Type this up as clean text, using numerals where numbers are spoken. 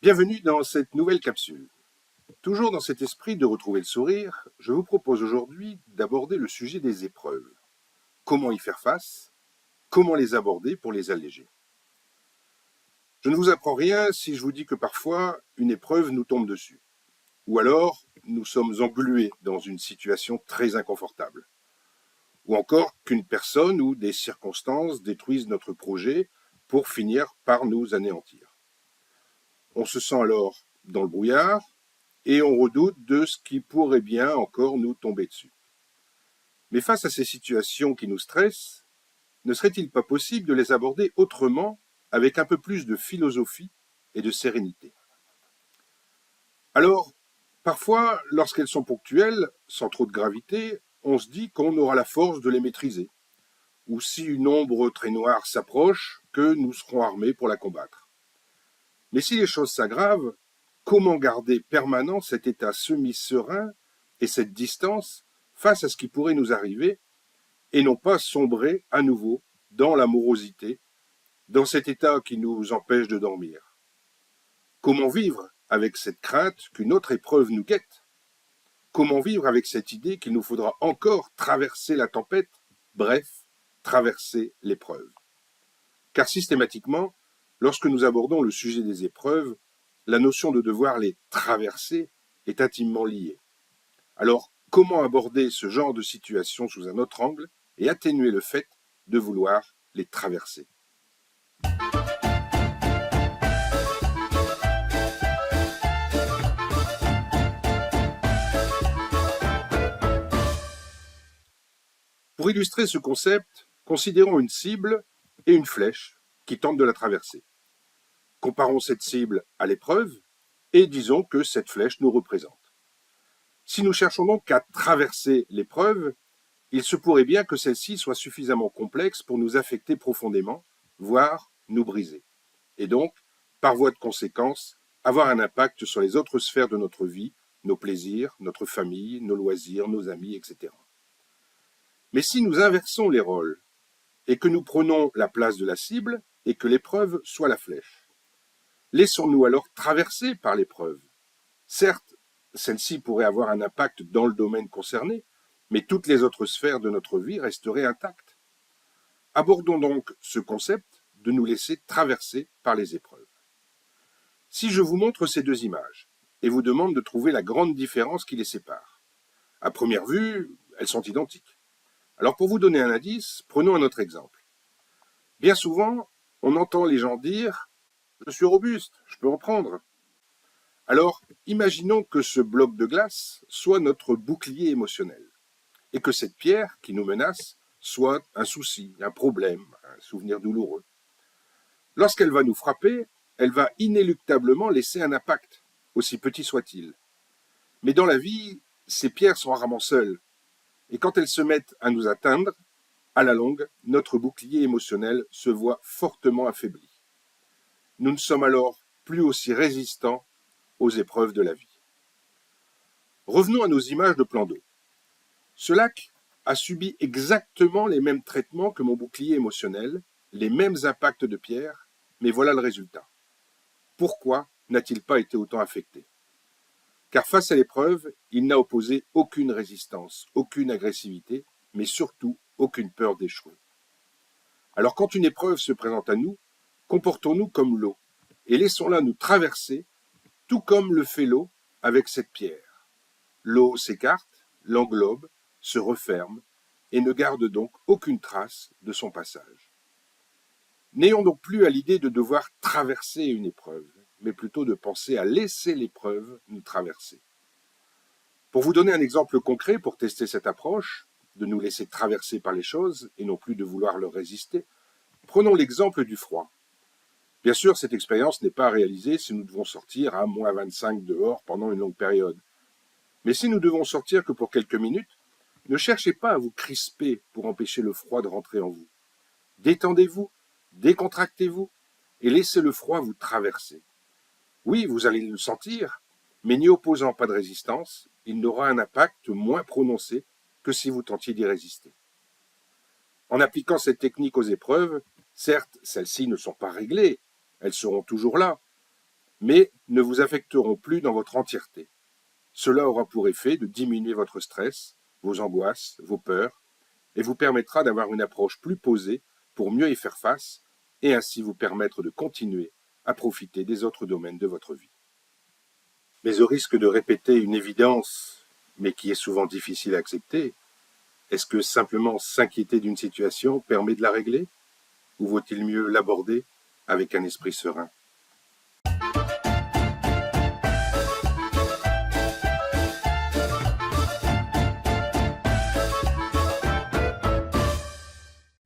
Bienvenue dans cette nouvelle capsule. Toujours dans cet esprit de retrouver le sourire, je vous propose aujourd'hui d'aborder le sujet des épreuves. Comment y faire face? Comment les aborder pour les alléger? Je ne vous apprends rien si je vous dis que parfois une épreuve nous tombe dessus. Ou alors nous sommes englués dans une situation très inconfortable. Ou encore qu'une personne ou des circonstances détruisent notre projet pour finir par nous anéantir. On se sent alors dans le brouillard et on redoute de ce qui pourrait bien encore nous tomber dessus. Mais face à ces situations qui nous stressent, ne serait-il pas possible de les aborder autrement, avec un peu plus de philosophie et de sérénité? Alors, parfois, lorsqu'elles sont ponctuelles, sans trop de gravité, on se dit qu'on aura la force de les maîtriser, ou si une ombre très noire s'approche, que nous serons armés pour la combattre. Mais si les choses s'aggravent, comment garder permanent cet état semi-serein et cette distance face à ce qui pourrait nous arriver et non pas sombrer à nouveau dans la morosité, dans cet état qui nous empêche de dormir? Comment vivre avec cette crainte qu'une autre épreuve nous guette? Comment vivre avec cette idée qu'il nous faudra encore traverser la tempête, bref, traverser l'épreuve? Car systématiquement, lorsque nous abordons le sujet des épreuves, la notion de devoir les traverser est intimement liée. Alors, comment aborder ce genre de situation sous un autre angle et atténuer le fait de vouloir les traverser? Pour illustrer ce concept, considérons une cible et une flèche qui tentent de la traverser. Comparons cette cible à l'épreuve et disons que cette flèche nous représente. Si nous cherchons donc à traverser l'épreuve, il se pourrait bien que celle-ci soit suffisamment complexe pour nous affecter profondément, voire nous briser, et donc, par voie de conséquence, avoir un impact sur les autres sphères de notre vie, nos plaisirs, notre famille, nos loisirs, nos amis, etc. Mais si nous inversons les rôles et que nous prenons la place de la cible et que l'épreuve soit la flèche, laissons-nous alors traverser par l'épreuve? Certes, celle-ci pourrait avoir un impact dans le domaine concerné, mais toutes les autres sphères de notre vie resteraient intactes. Abordons donc ce concept de nous laisser traverser par les épreuves. Si je vous montre ces deux images et vous demande de trouver la grande différence qui les sépare, à première vue, elles sont identiques. Alors pour vous donner un indice, prenons un autre exemple. Bien souvent, on entend les gens dire « Je suis robuste, je peux en prendre ». Alors, imaginons que ce bloc de glace soit notre bouclier émotionnel et que cette pierre qui nous menace soit un souci, un problème, un souvenir douloureux. Lorsqu'elle va nous frapper, elle va inéluctablement laisser un impact, aussi petit soit-il. Mais dans la vie, ces pierres sont rarement seules, et quand elles se mettent à nous atteindre, à la longue, notre bouclier émotionnel se voit fortement affaibli. Nous ne sommes alors plus aussi résistants aux épreuves de la vie. Revenons à nos images de plan d'eau. Ce lac a subi exactement les mêmes traitements que mon bouclier émotionnel, les mêmes impacts de pierre, mais voilà le résultat. Pourquoi n'a-t-il pas été autant affecté? Car face à l'épreuve, il n'a opposé aucune résistance, aucune agressivité, mais surtout aucune peur d'échouer. Alors quand une épreuve se présente à nous, comportons-nous comme l'eau et laissons-la nous traverser, tout comme le fait l'eau avec cette pierre. L'eau s'écarte, l'englobe, se referme et ne garde donc aucune trace de son passage. N'ayons donc plus à l'idée de devoir traverser une épreuve, mais plutôt de penser à laisser l'épreuve nous traverser. Pour vous donner un exemple concret pour tester cette approche, de nous laisser traverser par les choses et non plus de vouloir leur résister, prenons l'exemple du froid. Bien sûr, cette expérience n'est pas réalisée si nous devons sortir à moins 25 dehors pendant une longue période. Mais si nous devons sortir que pour quelques minutes, ne cherchez pas à vous crisper pour empêcher le froid de rentrer en vous. Détendez-vous, décontractez-vous et laissez le froid vous traverser. Oui, vous allez le sentir, mais n'y opposant pas de résistance, il n'aura un impact moins prononcé que si vous tentiez d'y résister. En appliquant cette technique aux épreuves, certes, celles-ci ne sont pas réglées, elles seront toujours là, mais ne vous affecteront plus dans votre entièreté. Cela aura pour effet de diminuer votre stress, vos angoisses, vos peurs, et vous permettra d'avoir une approche plus posée pour mieux y faire face, et ainsi vous permettre de continuer à profiter des autres domaines de votre vie. Mais au risque de répéter une évidence, mais qui est souvent difficile à accepter, est-ce que simplement s'inquiéter d'une situation permet de la régler? Ou vaut-il mieux l'aborder avec un esprit serein?